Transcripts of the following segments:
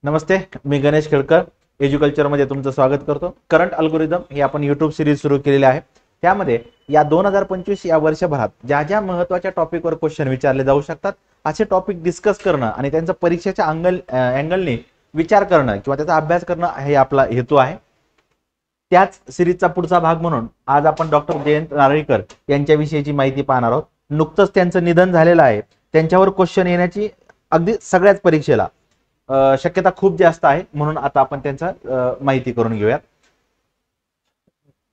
नमस्ते, मी गणेश खेळकर एज्युकल्चरमध्ये तुमचं स्वागत करतो। करंट अल्गोरिदम ही आपण यूट्यूब सिरीज सुरू केलेली आहे। त्यामध्ये या 2025 या वर्षभरात ज्या ज्या महत्त्वाच्या टॉपिकवर क्वेश्चन विचारले जाऊ शकतात असे टॉपिक डिस्कस करणं आणि त्यांचा परीक्षेच्या अँगलने विचार करणं किंवा त्याचा अभ्यास करणं हे आपला हेतू आहे। त्याच सिरीजचा पुढचा भाग म्हणून आज आपण डॉक्टर जयंत नारळीकर यांच्याविषयीची माहिती पाहणार आहोत। नुकतंच त्यांचं निधन झालेलं आहे। त्यांच्यावर क्वेश्चन येण्याची अगदी सगळ्याच परीक्षेला शक्यता खूप जास्त आहे, म्हणून आता आपण त्यांचा माहिती करून घेऊयात।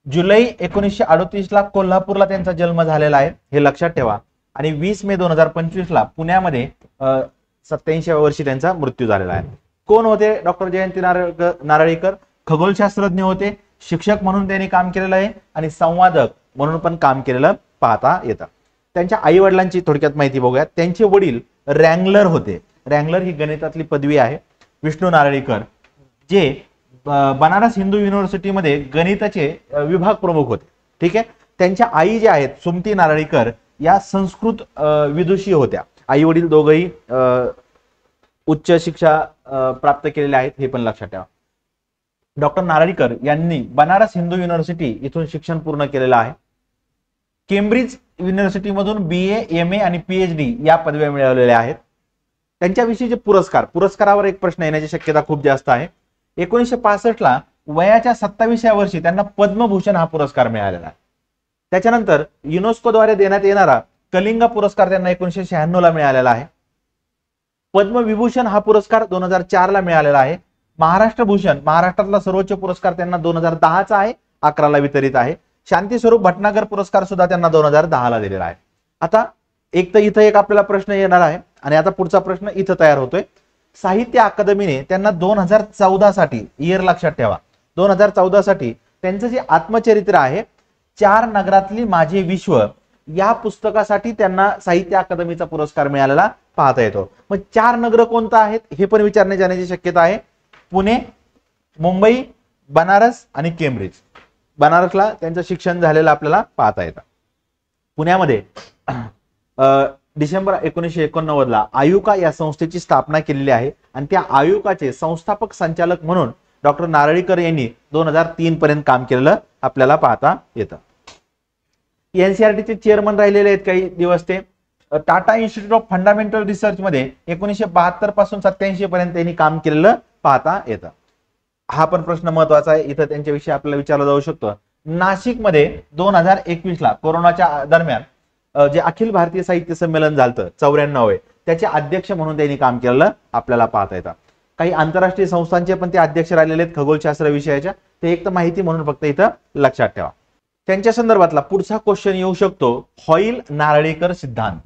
जुलै 1938 ला कोल्हापूरला त्यांचा जन्म झालेला आहे, हे लक्षात ठेवा। आणि 20 मे 2025 ला पुण्यामध्ये 87व्या वर्षी त्यांचा मृत्यू झालेला आहे। कोण होते डॉक्टर जयंत नारळीकर? खगोलशास्त्रज्ञ होते, शिक्षक म्हणून त्यांनी काम केलेलं आहे आणि संवादक म्हणून पण काम केलेलं पाहता येतं। त्यांच्या आई वडिलांची थोडक्यात माहिती बघूयात। त्यांचे वडील रँगलर होते। रँगलर ही गणितातली पदवी आहे। विष्णू नारळीकर जे बनारस हिंदू युनिव्हर्सिटीमध्ये गणिताचे विभाग प्रमुख होते, ठीक आहे। त्यांच्या आई जे आहेत सुमती नारळीकर या संस्कृत विदुषी होत्या। आई वडील दोघंही उच्च शिक्षा प्राप्त केलेले आहेत, हे पण लक्षात ठेवा। डॉक्टर नारळीकर यांनी बनारस हिंदू युनिव्हर्सिटी इथून शिक्षण पूर्ण केलेलं आहे। केम्ब्रिज युनिव्हर्सिटीमधून BA, MA आणि PhD या पदव्या मिळवलेल्या आहेत। त्यांच्याविषयीचे पुरस्कारावर एक प्रश्न येण्याची शक्यता खूप जास्त आहे। 1965 ला वयाच्या 27व्या वर्षी त्यांना पद्मभूषण हा पुरस्कार मिळालेला आहे। त्याच्यानंतर युनेस्कोद्वारे देण्यात येणारा कलिंग पुरस्कार त्यांना 1996 ला मिळालेला आहे। पद्मविभूषण हा पुरस्कार 2004 ला मिळालेला आहे। महाराष्ट्र भूषण महाराष्ट्रातला सर्वोच्च पुरस्कार त्यांना 2010 चा आहे, 11 ला वितरित आहे। शांती स्वरूप भटनागर पुरस्कार सुद्धा त्यांना 2010 ला दिलेला आहे। आता एक तर इथं एक आपल्याला प्रश्न येणार आहे आणि आता पुढचा प्रश्न इथं तयार होतोय। साहित्य अकादमीने त्यांना 2014 साठी, इयर लक्षात ठेवा, 2014 साठी त्यांचं जे आत्मचरित्र आहे 4 नगरातली माझे विश्व या पुस्तकासाठी त्यांना साहित्य अकादमीचा पुरस्कार मिळालेला पाहता येतो। मग 4 नगर कोणतं आहेत हे पण विचारण्यात जाण्याची शक्यता आहे। पुणे, मुंबई, बनारस आणि केम्ब्रिज। बनारसला त्यांचं शिक्षण झालेलं आपल्याला पाहता येतं। पुण्यामध्ये डिसेंबर 1989 ला आयुका या संस्थेची स्थापना केलेली आहे आणि त्या आयुकाचे संस्थापक संचालक म्हणून डॉक्टर नारळीकर यांनी 2003 पर्यंत काम केलेलं आपल्याला पाहता येतं। NCERT चे चेअरमन राहिलेले आहेत काही दिवस ते। Tata institute of fundamental research मध्ये 1972 पासून 87 पर्यंत त्यांनी काम केलेलं पाहता येतं। हा पण प्रश्न महत्वाचा आहे, इथं त्यांच्याविषयी आपल्याला विचारला जाऊ शकतो। नाशिकमध्ये 2021 ला कोरोनाच्या दरम्यान जे अखिल भारतीय साहित्य संमेलन झालं 94, त्याचे अध्यक्ष म्हणून त्यांनी काम केलेलं आपल्याला पाहता येतं। काही आंतरराष्ट्रीय संस्थांचे पण ते अध्यक्ष राहिलेले आहेत खगोलशास्त्र विषयाच्या, ते एक तर माहिती म्हणून फक्त इथं लक्षात ठेवा। त्यांच्या संदर्भातला पुढचा क्वेश्चन येऊ शकतो हॉईल नारळीकर सिद्धांत।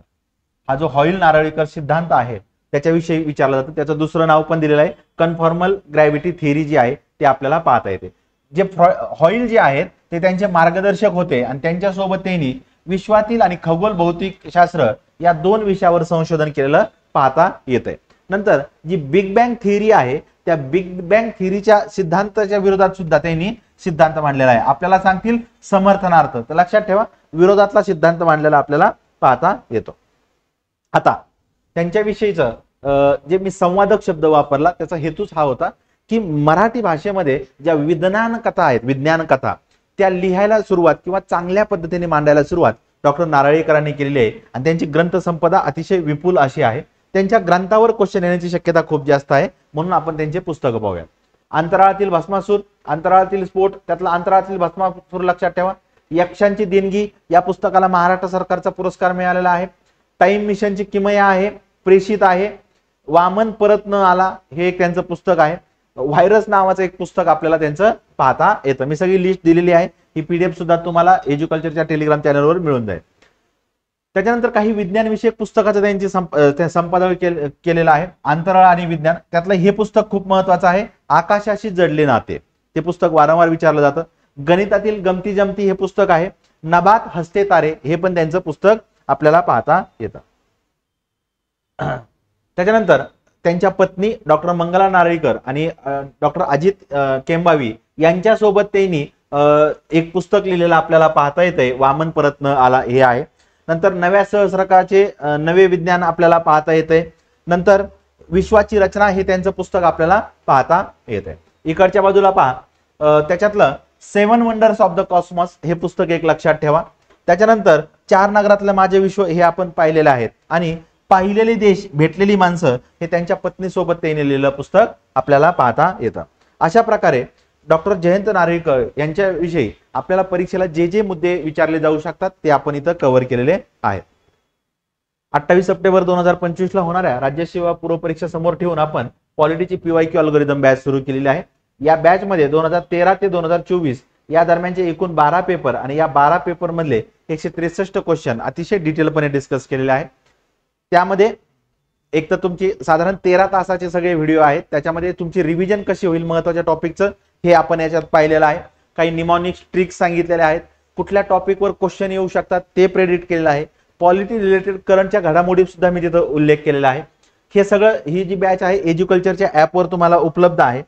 हा जो हॉईल नारळीकर सिद्धांत आहे त्याच्याविषयी विचारलं जातं। त्याचं दुसरं नाव पण दिलेलं आहे कन्फॉर्मल ग्रॅव्हिटी थिअरी जी आहे ते आपल्याला पाहता येते। जे हॉईल जे आहेत ते त्यांचे मार्गदर्शक होते आणि त्यांच्यासोबत त्यांनी विश्वातील आणि खगोल भौतिक शास्त्र या 2 विषयावर संशोधन केलेलं पाहता येतंय। नंतर जी बिग बँग थिअरी आहे त्या बिग बँग थिअरीच्या सिद्धांताच्या विरोधात सुद्धा त्यांनी सिद्धांत मांडलेला आहे। आपल्याला सांगतील समर्थनार्थ, तर लक्षात ठेवा विरोधातला सिद्धांत मांडलेला आपल्याला पाहता येतो। आता त्यांच्याविषयीचं जे मी संवादक शब्द वापरला त्याचा हेतूच हा होता की मराठी भाषेमध्ये ज्या विज्ञान कथा आहेत, विज्ञान कथा त्या लिहायला सुरुवात किंवा चांगल्या पद्धतीने मांडायला सुरुवात डॉक्टर नारळीकरांनी केलेली आहे आणि त्यांची ग्रंथसंपदा अतिशय विपुल अशी आहे। त्यांच्या ग्रंथावर क्वेश्चन येण्याची शक्यता खूप जास्त आहे, म्हणून आपण त्यांचे पुस्तक पाहूया। अंतराळातील भस्मासूर, अंतराळातील स्फोट, त्यातला अंतराळातील भस्मासूर लक्षात ठेवा। यक्षांची देणगी या पुस्तकाला महाराष्ट्र सरकारचा पुरस्कार मिळालेला आहे। टाइम मिशनची किमया आहे, प्रेषित आहे। वामन परत न आला हे एक त्यांचं पुस्तक आहे। व्हायरस नावाचं एक पुस्तक आपल्याला त्यांचं पाहता येतं। मी सगळी लिस्ट दिलेली आहे, ही PDF सुद्धा तुम्हाला एज्युकल्चरच्या टेलिग्राम चॅनलवर मिळून जाईल। त्याच्यानंतर काही विज्ञान विषयक पुस्तकाचं त्यांची संपादन केलेलं आहे, अंतराळ आणि विज्ञान। त्यातलं हे पुस्तक खूप महत्वाचं आहे, आकाशाशी जडले नाते। ते पुस्तक वारंवार विचारलं जातं। गणितातील गमती जमती हे पुस्तक आहे। नभात हसते तारे हे पण त्यांचं पुस्तक आपल्याला पाहता येतं। त्याच्यानंतर त्यांच्या पत्नी डॉक्टर मंगला नारळीकर आणि डॉक्टर अजित केंबावी यांच्यासोबत त्यांनी एक पुस्तक लिहिलेलं आपल्याला पाहता येतंय, वामन परत न आला हे आहे। नंतर नव्या सहस्रकाचे नवे विज्ञान आपल्याला पाहता येते। नंतर विश्वाची रचना हे त्यांचं पुस्तक आपल्याला पाहता येत आहे. इकडच्या बाजूला पहा त्याच्यातलं 7 वंडर्स ऑफ द कॉस्मॉस हे पुस्तक एक लक्षात ठेवा. त्याच्यानंतर 4 नगरातलं माझे विश्व हे आपण पाहिलेलं आहे आणि पाहिलेले देश भेटलेली माणसं हे त्यांच्या पत्नीसोबत त्यांनी लिहिलेलं पुस्तक आपल्याला पाहता येतं. अशा प्रकारे डॉक्टर जयंत नारळीकर यांच्याविषयी आपल्याला परीक्षेला जे जे मुद्दे विचारले जाऊ शकतात ते आपण इथं कव्हर केलेले आहेत. 28 सप्टेंबर 2025 ला होणाऱ्या राज्य सेवा पूर्व परीक्षा समोर ठेवून आपण पॉलिटीची PYQ अल्गोरिदम बॅच सुरू केलेली आहे. या बॅच मध्ये 2013 ते 2024 या दरम्यानचे एकूण 12 पेपर आणि या 12 पेपर मधले 163 क्वेश्चन अतिशय डिटेलपणे डिस्कस केलेले आहेत. त्यामध्ये एक तर तुमची साधारण 13 तासाचे सगळे व्हिडिओ आहेत. त्याच्यामध्ये तुमची रिव्हिजन कशी होईल महत्त्वाच्या टॉपिकचं हे आपण याच्यात पाहिलेलं आहे. काही निमॉनिक्स ट्रिक्स सांगितलेले आहेत. कुठल्या टॉपिकवर क्वेश्चन येऊ शकतात ते प्रेडिक्ट केलेलं आहे. पॉलिटी रिलेटेड करंटच्या घडामोडी सुद्धा मी तिथं उल्लेख केलेला आहे. हे सगळं ही जी बॅच आहे एज्युकल्चरच्या ॲपवर तुम्हाला उपलब्ध आहे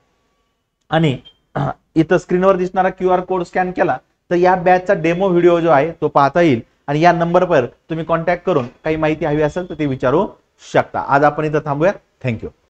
आणि इथं स्क्रीनवर दिसणारा QR कोड स्कॅन केला तर या बॅचचा डेमो व्हिडिओ जो आहे तो पाहता येईल आणि या नंबरवर तुम्ही कॉन्टॅक्ट करून काही माहिती हवी असेल तर ती विचारू शकता. आज आपण इथं थांबूया. थँक्यू.